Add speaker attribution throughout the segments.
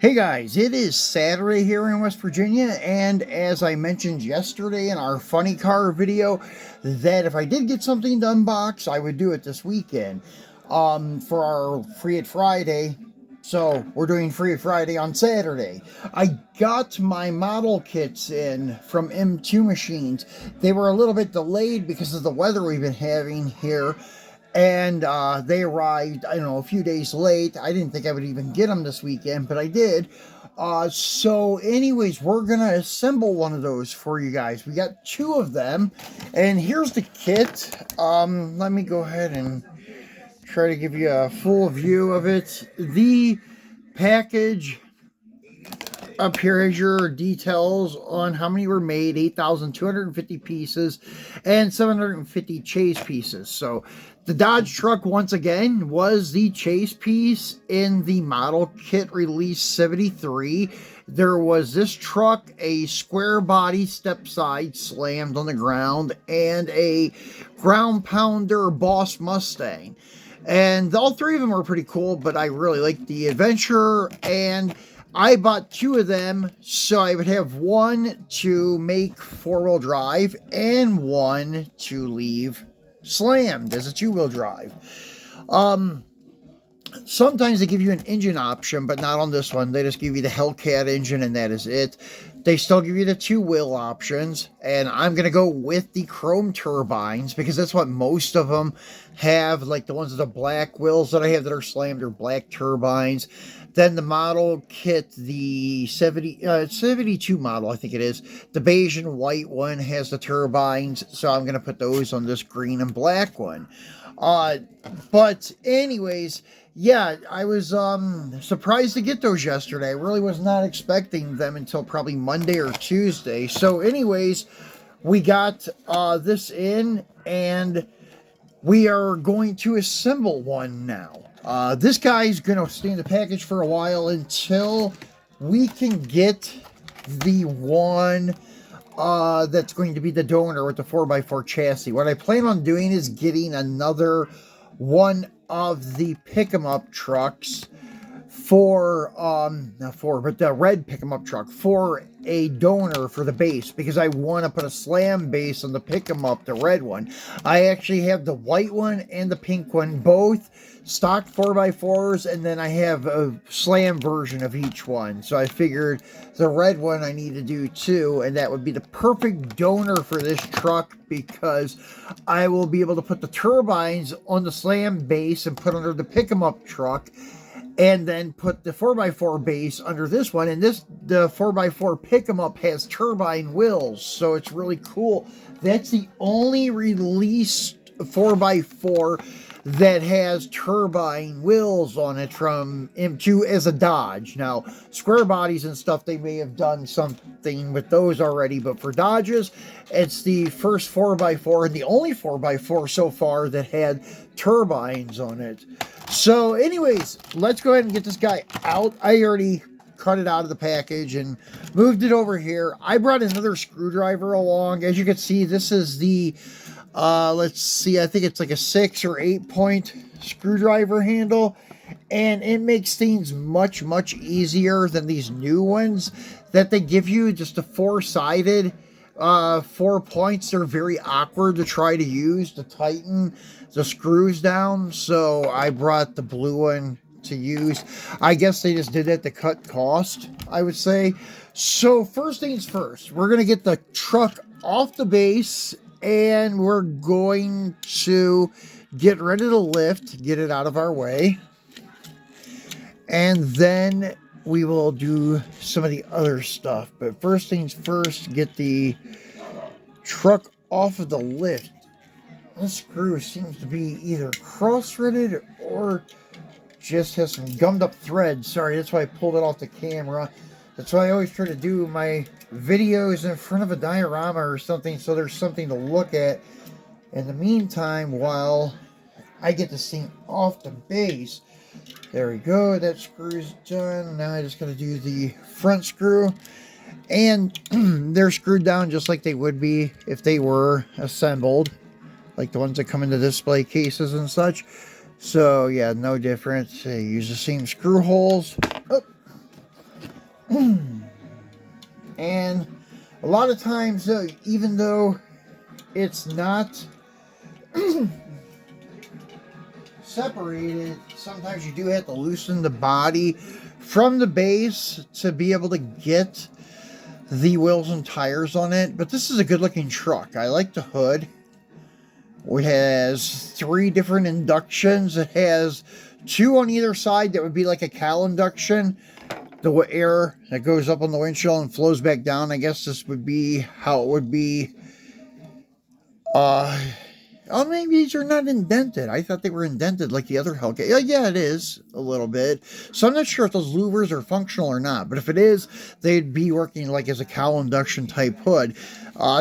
Speaker 1: Hey guys, it is Saturday here in West Virginia, and as I mentioned yesterday in our funny car video, that if I did get something to unbox, I would do it this weekend for our Free It Friday. So we're doing Free It Friday on Saturday. I got my model kits in from M2 Machines. They were a little bit delayed because of the weather we've been having here. And they arrived, I don't know, a few days late. I didn't think I would even get them this weekend, but I did. So anyways, we're going to assemble one of those for you guys. We got two of them. And here's the kit. Let me go ahead and try to give you a full view of it. The package up here has your details on how many were made: 8,250 pieces and 750 chase pieces. So the Dodge truck, once again, was the chase piece in the model kit release 73. There was this truck, a square body step side slammed on the ground, and a ground pounder Boss Mustang. And all three of them were pretty cool, but I really liked the Adventure, and I bought two of them so I would have one to make four-wheel drive and one to leave slammed as a two-wheel drive. Sometimes they give you an engine option, but not on this one. They just give you the Hellcat engine and that is it. They still give you the two-wheel options, and I'm going to go with the chrome turbines because that's what most of them have, like the ones with the black wheels that I have that are slammed are black turbines. Then the model kit, the 72 model, I think it is, the beige and white one has the turbines, so I'm going to put those on this green and black one. But anyways, yeah, I was surprised to get those yesterday. I really was not expecting them until probably Monday or Tuesday. So anyways, we got this in, and we are going to assemble one now. This guy's going to stay in the package for a while until we can get the one that's going to be the donor with the 4x4 chassis. What I plan on doing is getting another one of the pick-em-up trucks for, but the red pick-em-up truck for a donor for the base, because I want to put a slam base on the pick-em-up, the red one. I actually have the white one and the pink one, both stock 4x4s, and then I have a slam version of each one. So I figured the red one I need to do too, and that would be the perfect donor for this truck because I will be able to put the turbines on the slam base and put under the pick-em-up truck, and then put the 4x4 base under this one. And the 4x4 pick-em-up has turbine wheels, so it's really cool. That's the only released 4x4 that has turbine wheels on it from M2 as a Dodge. Now, square bodies and stuff, they may have done something with those already, but for Dodges, it's the first 4x4 and the only 4x4 so far that had turbines on it. So anyways, let's go ahead and get this guy out. I already cut it out of the package and moved it over here. I brought another screwdriver along. As you can see, this is the let's see, I think it's like a 6 or 8 point screwdriver handle, and it makes things much easier than these new ones that they give you, just a four-sided 4 points. They're very awkward to try to use to tighten the screws down, so I brought the blue one to use. I guess they just did that to cut cost, I would say. So first things first, we're going to get the truck off the base, and we're going to get ready to lift, get it out of our way, and then we will do some of the other stuff. But first things first, get the truck off of the lift. This screw seems to be either cross-threaded or just has some gummed up thread. Sorry, that's why I pulled it off the camera. That's why I always try to do my videos in front of a diorama or something, so there's something to look at in the meantime while I get this thing off the base. There we go, that screw's done. Now I just gotta do the front screw, and they're screwed down just like they would be if they were assembled, like the ones that come in the display cases and such. So yeah, no difference. They use the same screw holes. Oh. And a lot of times, even though it's not separated, sometimes you do have to loosen the body from the base to be able to get the wheels and tires on it. But this is a good looking truck. I like the hood. It has 3 different inductions. It has 2 on either side that would be like a cowl induction. The air that goes up on the windshield and flows back down. I guess this would be how it would be. Oh, maybe these are not indented. I thought they were indented like the other Hellcat. Yeah, it is a little bit. So I'm not sure if those louvers are functional or not. But if it is, they'd be working like as a cowl induction type hood.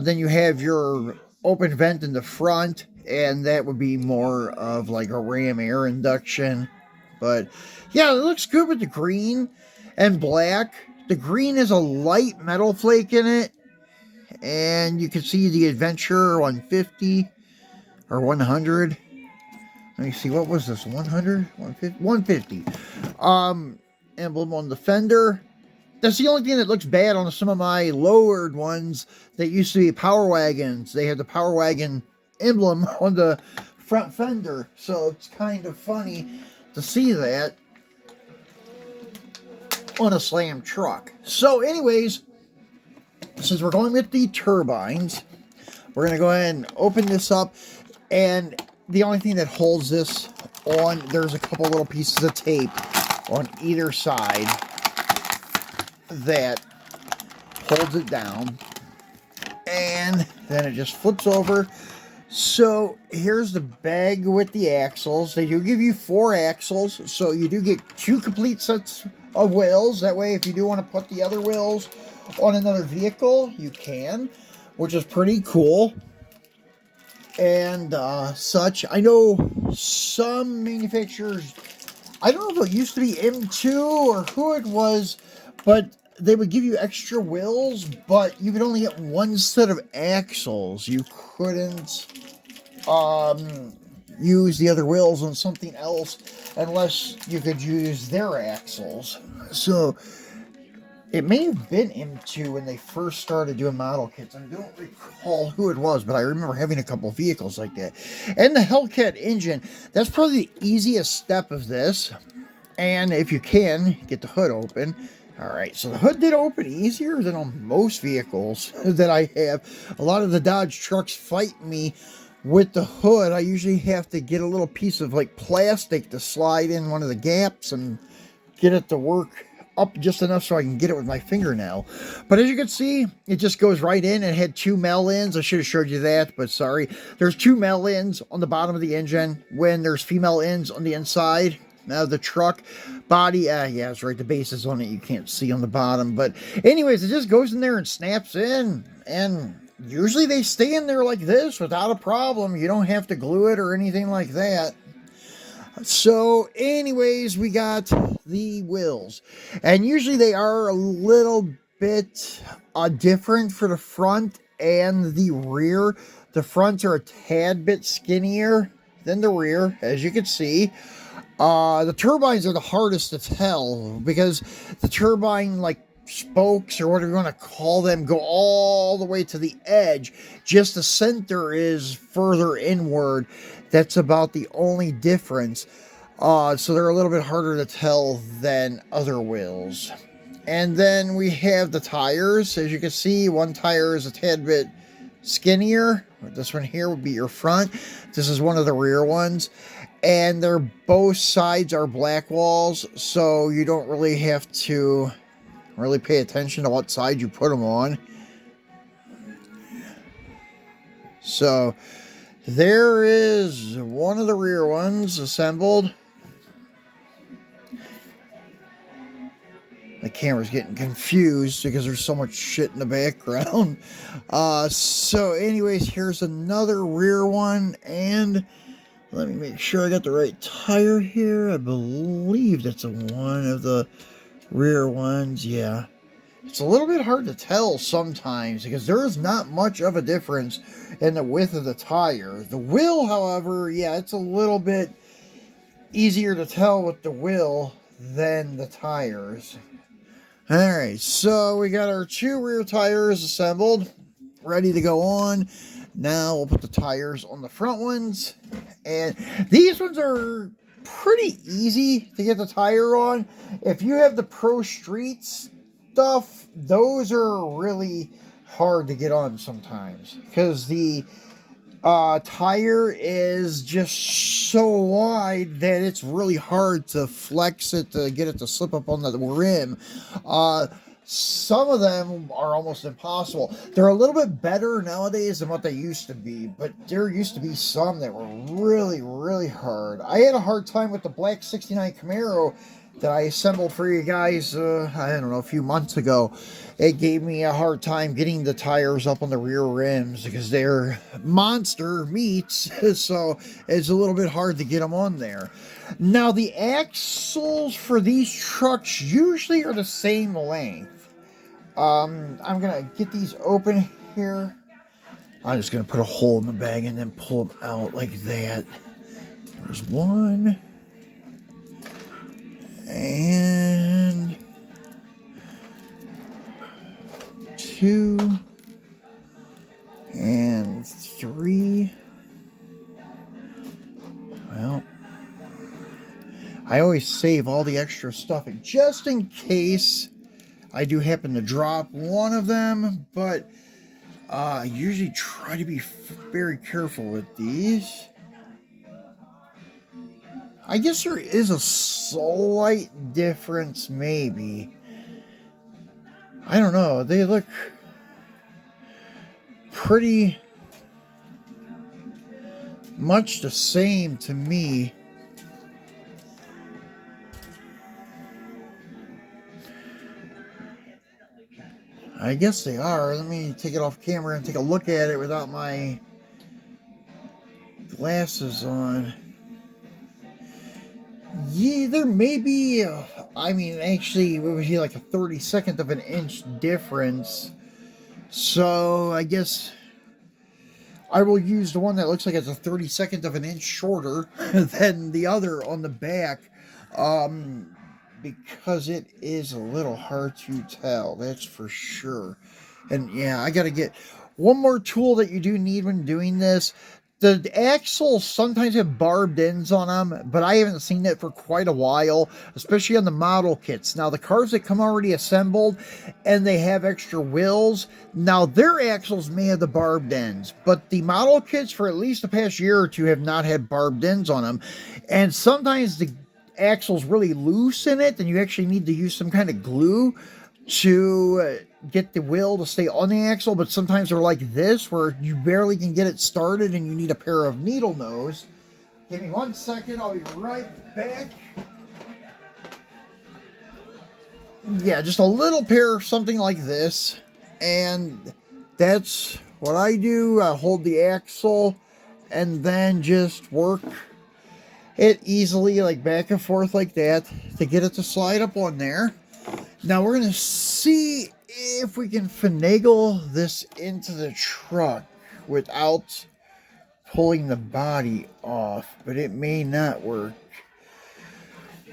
Speaker 1: Then you have your open vent in the front, and that would be more of like a ram air induction. But yeah, it looks good with the green and black. The green is a light metal flake in it. And you can see the Adventure 150 or 100. Let me see, what was this? 100? 150? 150. Emblem on the fender. That's the only thing that looks bad on some of my lowered ones that used to be Power Wagons. They had the Power Wagon emblem on the front fender. So it's kind of funny to see that on a Slam truck. So anyways, since we're going with the turbines, we're going to go ahead and open this up. And the only thing that holds this on, there's a couple little pieces of tape on either side that holds it down. And then it just flips over. So here's the bag with the axles. They do give you 4 axles, so you do get 2 complete sets of wheels. That way, if you do want to put the other wheels on another vehicle, you can, which is pretty cool. And such. I know some manufacturers, I don't know if it used to be M2 or who it was, but they would give you extra wheels, but you could only get 1 set of axles. You couldn't use the other wheels on something else unless you could use their axles. So it may have been M2 when they first started doing model kits. I don't recall who it was, but I remember having a couple vehicles like that. And the Hellcat engine, that's probably the easiest step of this. And if you can, get the hood open. Alright, so the hood did open easier than on most vehicles that I have. A lot of the Dodge trucks fight me with the hood. I usually have to get a little piece of like plastic to slide in one of the gaps and get it to work up just enough so I can get it with my fingernail. But as you can see, it just goes right in. It had 2 male-ins. I should have showed you that, but sorry. There's 2 male-ins on the bottom of the engine when there's female ins on the inside. Now the truck body, yeah, that's right. The base is on it. You can't see on the bottom. But anyways, it just goes in there and snaps in. And usually they stay in there like this without a problem. You don't have to glue it or anything like that. So anyways, we got the wheels, and usually they are a little bit different for the front and the rear. The fronts are a tad bit skinnier than the rear, as you can see. The turbines are the hardest to tell because the turbine, like spokes or whatever you want to call them, go all the way to the edge. Just the center is further inward. That's about the only difference. So they're a little bit harder to tell than other wheels. And then we have the tires. As you can see, one tire is a tad bit skinnier. This one here would be your front. This is one of the rear ones. And they're both sides are black walls, so you don't really have to really pay attention to what side you put them on. So there is one of the rear ones assembled. The camera's getting confused because there's so much shit in the background. So anyways, here's another rear one, and let me make sure I got the right tire here. I believe that's one of the rear ones. Yeah. It's a little bit hard to tell sometimes because there is not much of a difference in the width of the tire. The wheel, however, yeah, it's a little bit easier to tell with the wheel than the tires. Alright, so we got our 2 rear tires assembled, ready to go on. Now we'll put the tires on the front ones. And these ones are pretty easy to get the tire on. If you have the Pro Street stuff, those are really hard to get on sometimes. Because the tire is just so wide that it's really hard to flex it to get it to slip up on the rim. Some of them are almost impossible. They're a little bit better nowadays than what they used to be, but there used to be some that were really, really hard. I had a hard time with the black 69 Camaro that I assembled for you guys, I don't know, a few months ago. It gave me a hard time getting the tires up on the rear rims because they're monster meats, so it's a little bit hard to get them on there. Now, the axles for these trucks usually are the same length. I'm going to get these open here. I'm just going to put a hole in the bag and then pull them out like that. There's one. And 2 and 3. Well, I always save all the extra stuff just in case I do happen to drop one of them, but I usually try to be very careful with these. I guess there is a slight difference, maybe. I don't know. They look pretty much the same to me. I guess they are. Let me take it off camera and take a look at it without my glasses on. Yeah, there may be, I mean, actually, it would be like a 32nd of an inch difference. So, I guess I will use the one that looks like it's a 32nd of an inch shorter than the other on the back. Because it is a little hard to tell, that's for sure. And yeah, I got to get one more tool that you do need when doing this. The axles sometimes have barbed ends on them, but I haven't seen it for quite a while, especially on the model kits. Now, the cars that come already assembled and they have extra wheels, now their axles may have the barbed ends, but the model kits for at least the past year or two have not had barbed ends on them. And sometimes the axle's really loose in it, then you actually need to use some kind of glue to get the wheel to stay on the axle, but sometimes they're like this where you barely can get it started and you need a pair of needle nose. Give me 1 second, I'll be right back. Yeah, just a little pair of something like this, and that's what I do. I hold the axle and then just work it easily, like back and forth like that, to get it to slide up on there. Now we're going to see if we can finagle this into the truck without pulling the body off, but it may not work.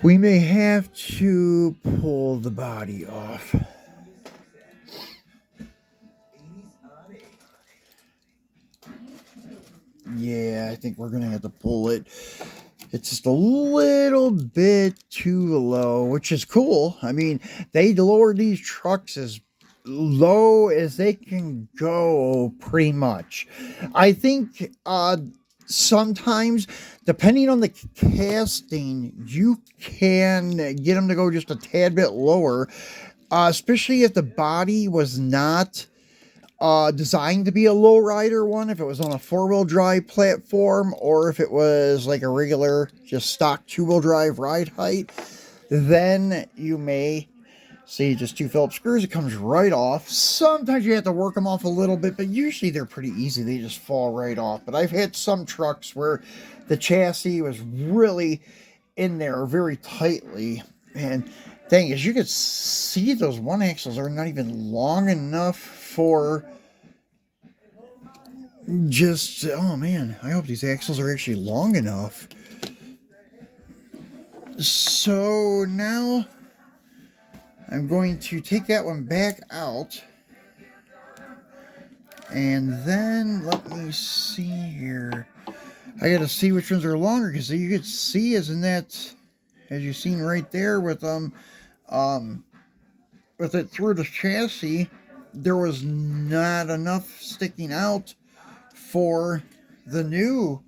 Speaker 1: We may have to pull the body off. Yeah, I think we're going to have to pull it. It's just a little bit too low, which is cool. I mean, they lowered these trucks as low as they can go, pretty much. I think sometimes, depending on the casting, you can get them to go just a tad bit lower, especially if the body was not designed to be a lowrider one, if it was on a 4-wheel drive platform, or if it was like a regular, just stock 2-wheel drive ride height, then you may see just 2 Phillips screws. It comes right off. Sometimes you have to work them off a little bit, but usually they're pretty easy. They just fall right off. But I've had some trucks where the chassis was really in there very tightly, and thing is, you could see those one axles are not even long enough for just, oh man, I hope these axles are actually long enough. So now I'm going to take that one back out. And then, let me see here. I got to see which ones are longer, because you could see, isn't that, as you've seen right there with with it through the chassis, there was not enough sticking out for the new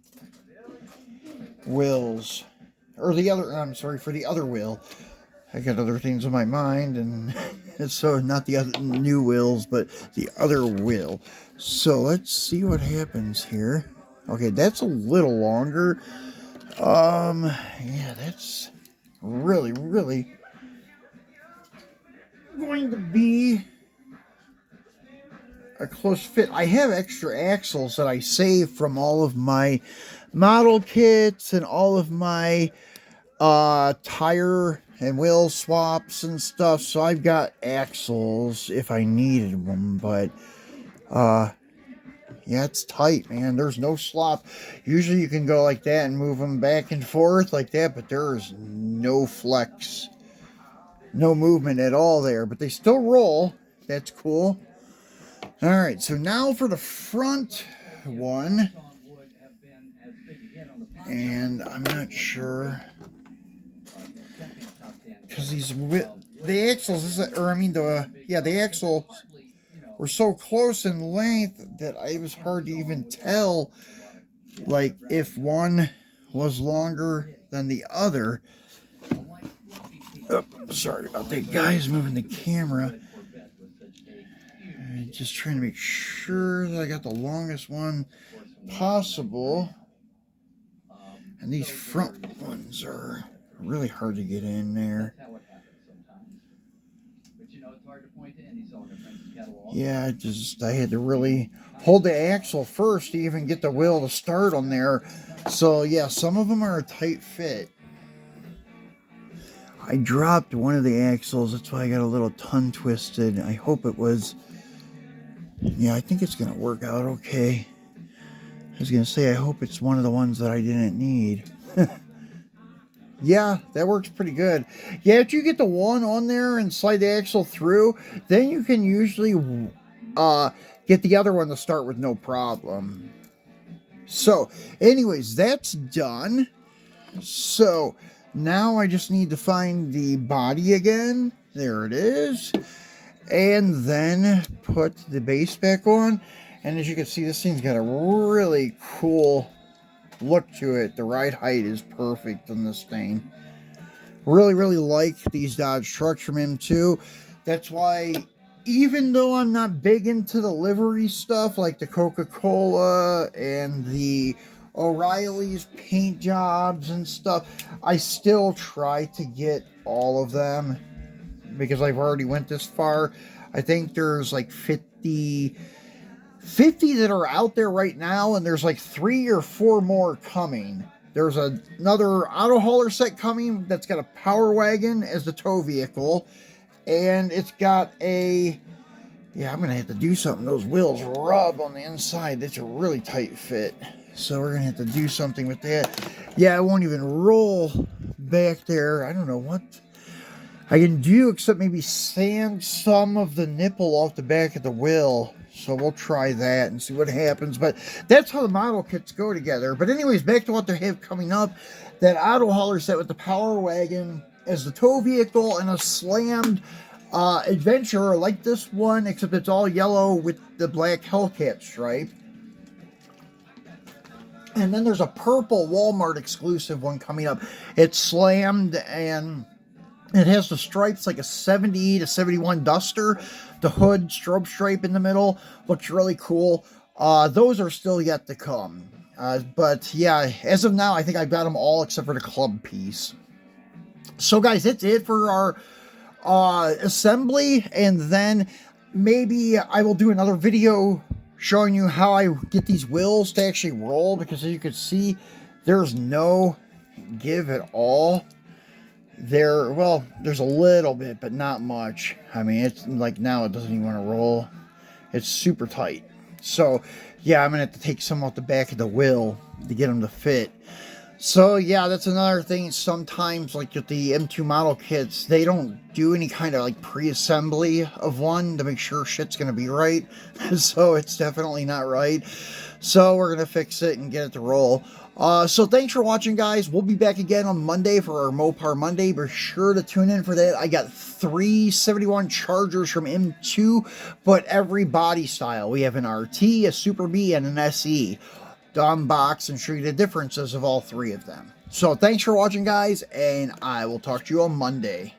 Speaker 1: wheels, or the other, I'm sorry, for the other wheel. I got other things in my mind, and so not the other new wheels, but the other wheel. So let's see what happens here. Okay, that's a little longer. Yeah, that's really going to be a close fit. I have extra axles that I saved from all of my model kits and all of my tire and wheel swaps and stuff, so I've got axles if I needed them. But yeah, it's tight, man. There's no slop. Usually you can go like that and move them back and forth like that, but there's no flex, no movement at all there. But they still roll. That's cool. All right, so now for the front one, and I'm not sure, because the axles, the axles were so close in length that it was hard to even tell, like, if one was longer than the other. Oh, sorry about that, guys, moving the camera. Just trying to make sure that I got the longest one possible. And these front ones are really hard to get in there. Yeah, I had to really hold the axle first to even get the wheel to start on there. So yeah, some of them are a tight fit. I dropped one of the axles, that's why I got a little tongue twisted. I hope it was, yeah, I think it's going to work out okay. I was going to say, I hope it's one of the ones that I didn't need. Yeah, that works pretty good. Yeah, if you get the one on there and slide the axle through, then you can usually get the other one to start with no problem. So, anyways, that's done. So, now I just need to find the body again. There it is. And then put the base back on. And as you can see, this thing's got a really cool look to it. The ride height is perfect on this thing. Really like these Dodge trucks from M2. That's why, even though I'm not big into the livery stuff like the Coca-Cola and the O'Reilly's paint jobs and stuff, I still try to get all of them because I've already went this far. I think there's like 50 that are out there right now, and there's like 3 or 4 more coming. There's another auto hauler set coming that's got a power wagon as the tow vehicle, and it's got a, yeah, I'm gonna have to do something. Those wheels rub on the inside. It's a really tight fit, so we're gonna have to do something with that. Yeah, it won't even roll back there. I don't know what I can do except maybe sand some of the nipple off the back of the wheel. So we'll try that and see what happens. But that's how the model kits go together. But anyways, back to what they have coming up. That auto hauler set with the power wagon as the tow vehicle and a slammed adventurer like this one, except it's all yellow with the black Hellcat stripe. And then there's a purple Walmart exclusive one coming up. It's slammed and it has the stripes like a 70 to 71 Duster. The hood strobe stripe in the middle looks really cool. Those are still yet to come. But yeah, as of now, I think I've got them all except for the club piece. So guys, that's it for our assembly. And then maybe I will do another video showing you how I get these wheels to actually roll. Because as you can see, there's no give at all. Well, there's a little bit, but not much. I mean, it's like now it doesn't even want to roll. It's super tight. So, yeah, I'm going to have to take some off the back of the wheel to get them to fit. So yeah, that's another thing. Sometimes, like with the M2 model kits, they don't do any kind of like pre-assembly of one to make sure shit's gonna be right. So it's definitely not right. So we're gonna fix it and get it to roll. So thanks for watching, guys. We'll be back again on Monday for our Mopar Monday. Be sure to tune in for that. I got 371 Chargers from M2, but every body style. We have an RT, a Super B, and an SE. To unbox and show you the differences of all three of them. So thanks for watching, guys, and I will talk to you on Monday.